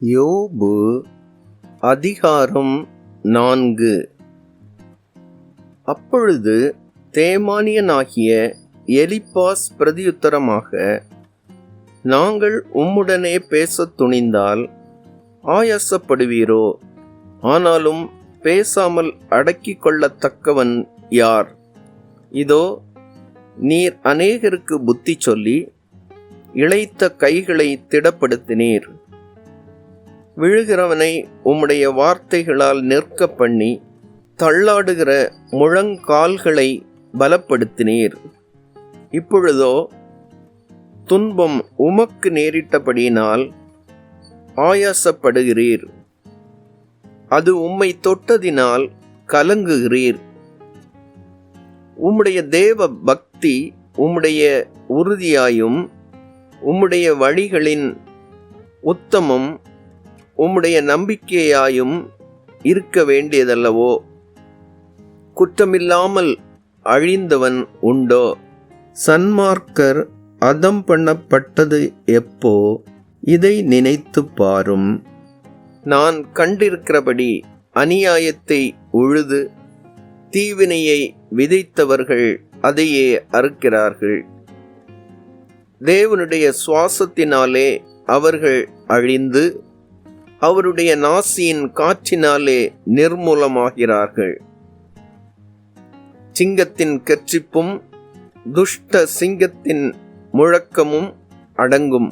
யோபு அதிகாரம் 4. அப்பொழுது தேமானியனாகிய எலிப்பாஸ் பிரதியுத்தரமாக, நாங்கள் உம்முடனே பேசத் துணிந்தால் ஆயாசப்படுவீரோ? ஆனாலும் பேசாமல் அடக்கிக் கொள்ளத்தக்கவன் யார்? இதோ, நீர் அநேகருக்கு புத்தி சொல்லி இளைத்த கைகளை திடப்படுத்தினீர். விழுகிறவனை உம்முடைய வார்த்தைகளால் நிற்க பண்ணி தள்ளாடுகிற முழங்கால்களை பலப்படுத்தினீர். இப்பொழுதோ துன்பம் உமக்கு நேரிட்டபடியினால் ஆயாசப்படுகிறீர். அது உம்மை தொட்டதினால் கலங்குகிறீர். உம்முடைய தேவ பக்தி உம்முடைய உறுதியாயும் உம்முடைய வழிகளின் உத்தமம் உம்முடைய நம்பிக்கையாயும் இருக்க வேண்டியதல்லவோ? குற்றமில்லாமல் அழிந்தவன் உண்டோ? சன்மார்க்கர் அதம் பண்ணப்பட்டது எப்போ? இதை நினைத்து பாரும். நான் கண்டிருக்கிறபடி அநியாயத்தை உழுது தீவினையை விதைத்தவர்கள் அதையே அறுக்கிறார்கள். தேவனுடைய சுவாசத்தினாலே அவர்கள் அழிந்து அவருடைய நாசியின் காற்றினாலே நிர்மூலமாகிறார்கள். சிங்கத்தின் கெர்ச்சிப்பும் துஷ்ட சிங்கத்தின் முழக்கமும் அடங்கும்.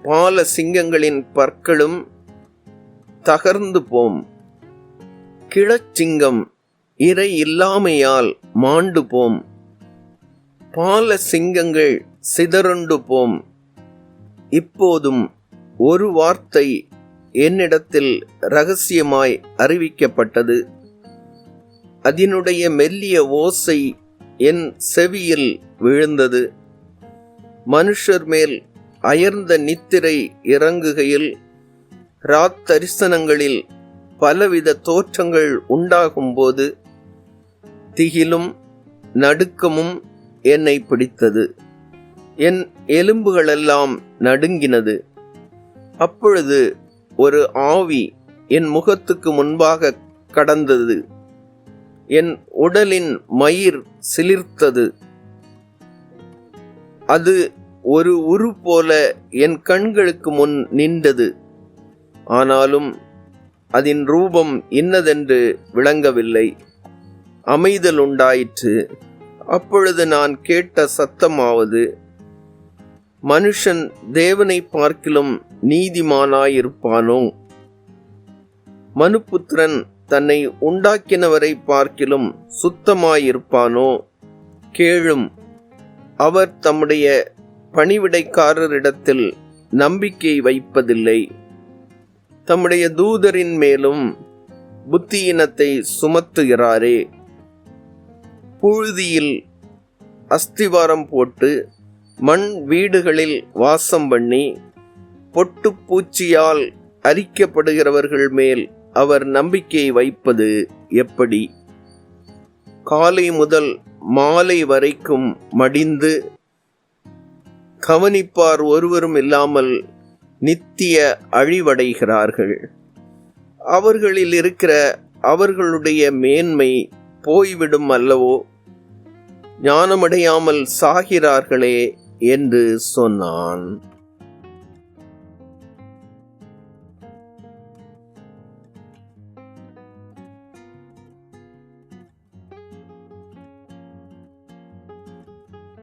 பால சிங்கங்களின் பற்களும் தகர்ந்து போம். கிழச்சிங்கம் இரை இல்லாமையால் மாண்டு போம். பால சிங்கங்கள் சிதறுண்டு போம். இப்போதும் ஒரு வார்த்தை என்னிடத்தில் இரகசியமாய் அறிவிக்கப்பட்டது. அதனுடைய மெல்லிய ஓசை என் செவியில் விழுந்தது. மனுஷர் மேல் அயர்ந்த நித்திரை இறங்குகையில் ராத்தரிசனங்களில் பலவித தோற்றங்கள் உண்டாகும்போது திகிலும் நடுக்கமும் என்னை பிடித்தது. என் எலும்புகளெல்லாம் நடுங்கினது. அப்பொழுது ஒரு ஆவி என் முகத்துக்கு முன்பாக கடந்தது. என் உடலின் மயிர் சிலிர்த்தது. அது ஒரு உரு போல என் கண்களுக்கு முன் நின்றது. ஆனாலும் அதன் ரூபம் இன்னதென்று விளங்கவில்லை. அமைதல் உண்டாயிற்று. அப்பொழுது நான் கேட்ட சத்தமாவது, மனுஷன் தேவனை பார்க்கிலும் நீதிமானாயிருப்பானோ? மனுபுத்திரன் தன்னை உண்டாக்கினவரை பார்க்கிலும் சுத்தமாயிருப்பானோ? கேளும், அவர் தம்முடைய பணிவிடைக்காரரிடத்தில் நம்பிக்கை வைப்பதில்லை. தம்முடைய தூதரின் மேலும் புத்தியினத்தை சுமத்துகிறாரே. புழுதியில் அஸ்திவாரம் போட்டு மண் வீடுகளில் வாசம் பண்ணி பொட்டுப்பூச்சியால் அரிக்கப்படுகிறவர்கள் மேல் அவர் நம்பிக்கை வைப்பது எப்படி? காலை முதல் மாலை வரைக்கும் மடிந்து கவனிப்பார் ஒருவரும் இல்லாமல் நித்திய அழிவடைகிறார்கள். அவர்களில் இருக்கிற அவர்களுடைய மேன்மை போய்விடும் அல்லவோ? ஞானமடையாமல் சாகிறார்களே என்று சொன்னான்.